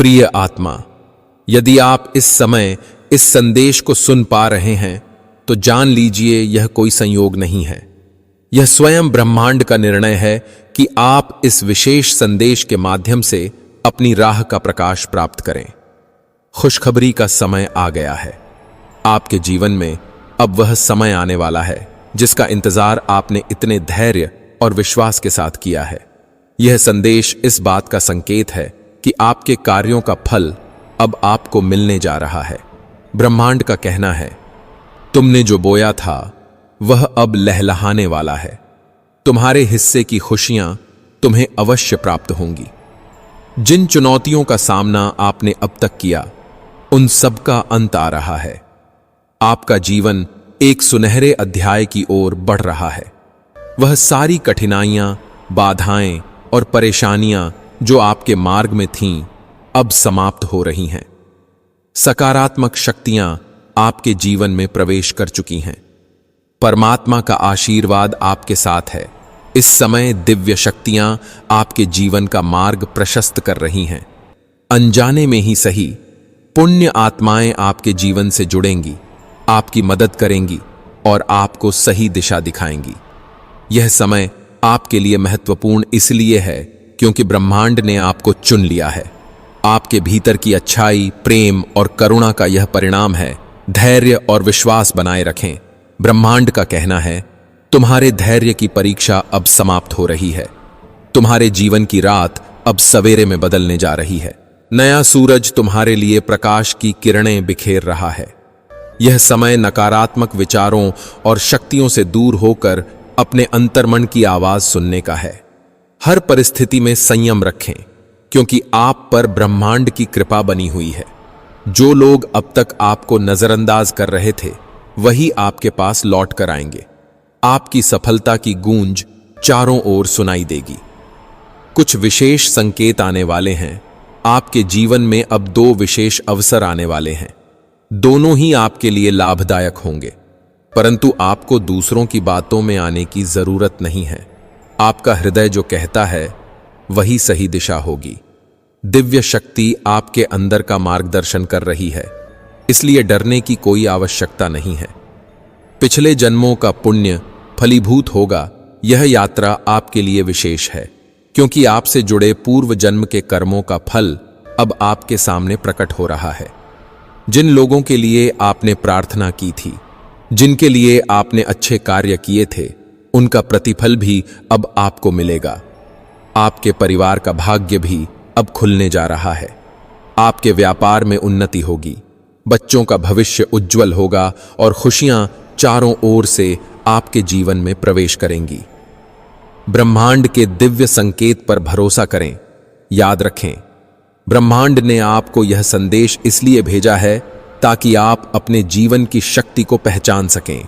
प्रिय आत्मा, यदि आप इस समय इस संदेश को सुन पा रहे हैं तो जान लीजिए यह कोई संयोग नहीं है। यह स्वयं ब्रह्मांड का निर्णय है कि आप इस विशेष संदेश के माध्यम से अपनी राह का प्रकाश प्राप्त करें। खुशखबरी का समय आ गया है। आपके जीवन में अब वह समय आने वाला है जिसका इंतजार आपने इतने धैर्य और विश्वास के साथ किया है। यह संदेश इस बात का संकेत है कि आपके कार्यों का फल अब आपको मिलने जा रहा है। ब्रह्मांड का कहना है, तुमने जो बोया था वह अब लहलहाने वाला है। तुम्हारे हिस्से की खुशियां तुम्हें अवश्य प्राप्त होंगी। जिन चुनौतियों का सामना आपने अब तक किया, उन सब का अंत आ रहा है। आपका जीवन एक सुनहरे अध्याय की ओर बढ़ रहा है। वह सारी कठिनाइयां, बाधाएं और परेशानियां जो आपके मार्ग में थीं, अब समाप्त हो रही हैं। सकारात्मक शक्तियां आपके जीवन में प्रवेश कर चुकी हैं। परमात्मा का आशीर्वाद आपके साथ है। इस समय दिव्य शक्तियां आपके जीवन का मार्ग प्रशस्त कर रही हैं। अनजाने में ही सही, पुण्य आत्माएं आपके जीवन से जुड़ेंगी, आपकी मदद करेंगी और आपको सही दिशा दिखाएंगी। यह समय आपके लिए महत्वपूर्ण इसलिए है क्योंकि ब्रह्मांड ने आपको चुन लिया है। आपके भीतर की अच्छाई, प्रेम और करुणा का यह परिणाम है। धैर्य और विश्वास बनाए रखें। ब्रह्मांड का कहना है, तुम्हारे धैर्य की परीक्षा अब समाप्त हो रही है। तुम्हारे जीवन की रात अब सवेरे में बदलने जा रही है। नया सूरज तुम्हारे लिए प्रकाश की किरणें बिखेर रहा है। यह समय नकारात्मक विचारों और शक्तियों से दूर होकर अपने अंतर्मन की आवाज सुनने का है। हर परिस्थिति में संयम रखें क्योंकि आप पर ब्रह्मांड की कृपा बनी हुई है। जो लोग अब तक आपको नजरअंदाज कर रहे थे, वही आपके पास लौट कर आएंगे। आपकी सफलता की गूंज चारों ओर सुनाई देगी। कुछ विशेष संकेत आने वाले हैं। आपके जीवन में अब 2 विशेष अवसर आने वाले हैं। दोनों ही आपके लिए लाभदायक होंगे, परंतु आपको दूसरों की बातों में आने की जरूरत नहीं है। आपका हृदय जो कहता है वही सही दिशा होगी। दिव्य शक्ति आपके अंदर का मार्गदर्शन कर रही है, इसलिए डरने की कोई आवश्यकता नहीं है। पिछले जन्मों का पुण्य फलीभूत होगा। यह यात्रा आपके लिए विशेष है क्योंकि आपसे जुड़े पूर्व जन्म के कर्मों का फल अब आपके सामने प्रकट हो रहा है। जिन लोगों के लिए आपने प्रार्थना की थी, जिनके लिए आपने अच्छे कार्य किए थे, उनका प्रतिफल भी अब आपको मिलेगा। आपके परिवार का भाग्य भी अब खुलने जा रहा है। आपके व्यापार में उन्नति होगी। बच्चों का भविष्य उज्जवल होगा और खुशियां चारों ओर से आपके जीवन में प्रवेश करेंगी। ब्रह्मांड के दिव्य संकेत पर भरोसा करें। याद रखें, ब्रह्मांड ने आपको यह संदेश इसलिए भेजा है ताकि आप अपने जीवन की शक्ति को पहचान सकें।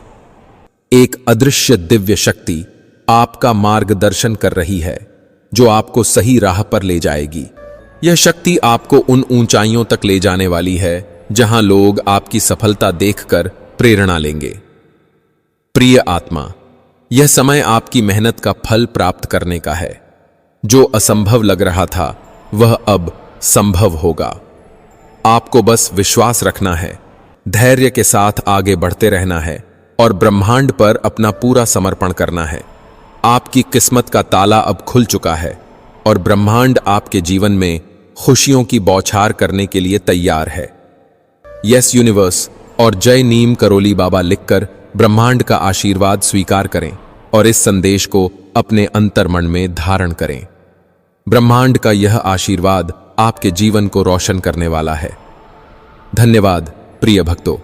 एक अदृश्य दिव्य शक्ति आपका मार्गदर्शन कर रही है जो आपको सही राह पर ले जाएगी। यह शक्ति आपको उन ऊंचाइयों तक ले जाने वाली है जहां लोग आपकी सफलता देखकर प्रेरणा लेंगे। प्रिय आत्मा, यह समय आपकी मेहनत का फल प्राप्त करने का है। जो असंभव लग रहा था वह अब संभव होगा। आपको बस विश्वास रखना है, धैर्य के साथ आगे बढ़ते रहना है और ब्रह्मांड पर अपना पूरा समर्पण करना है। आपकी किस्मत का ताला अब खुल चुका है और ब्रह्मांड आपके जीवन में खुशियों की बौछार करने के लिए तैयार है। यस यूनिवर्स और जय नीम करोली बाबा लिखकर ब्रह्मांड का आशीर्वाद स्वीकार करें और इस संदेश को अपने अंतर्मन में धारण करें। ब्रह्मांड का यह आशीर्वाद आपके जीवन को रोशन करने वाला है। धन्यवाद प्रिय भक्तों।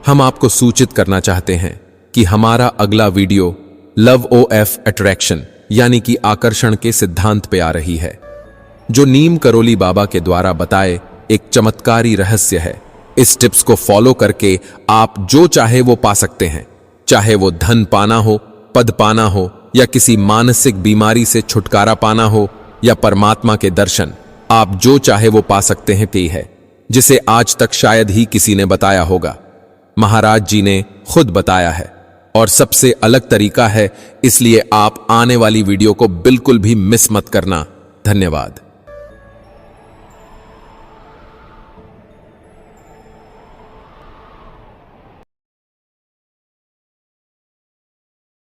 हम आपको सूचित करना चाहते हैं कि हमारा अगला वीडियो लव ऑफ अट्रैक्शन यानी कि आकर्षण के सिद्धांत पे आ रही है, जो नीम करोली बाबा के द्वारा बताए एक चमत्कारी रहस्य है। इस टिप्स को फॉलो करके आप जो चाहे वो पा सकते हैं, चाहे वो धन पाना हो, पद पाना हो या किसी मानसिक बीमारी से छुटकारा पाना हो या परमात्मा के दर्शन। आप जो चाहे वो पा सकते हैं। ये है जिसे आज तक शायद ही किसी ने बताया होगा। महाराज जी ने खुद बताया है और सबसे अलग तरीका है, इसलिए आप आने वाली वीडियो को बिल्कुल भी मिस मत करना। धन्यवाद।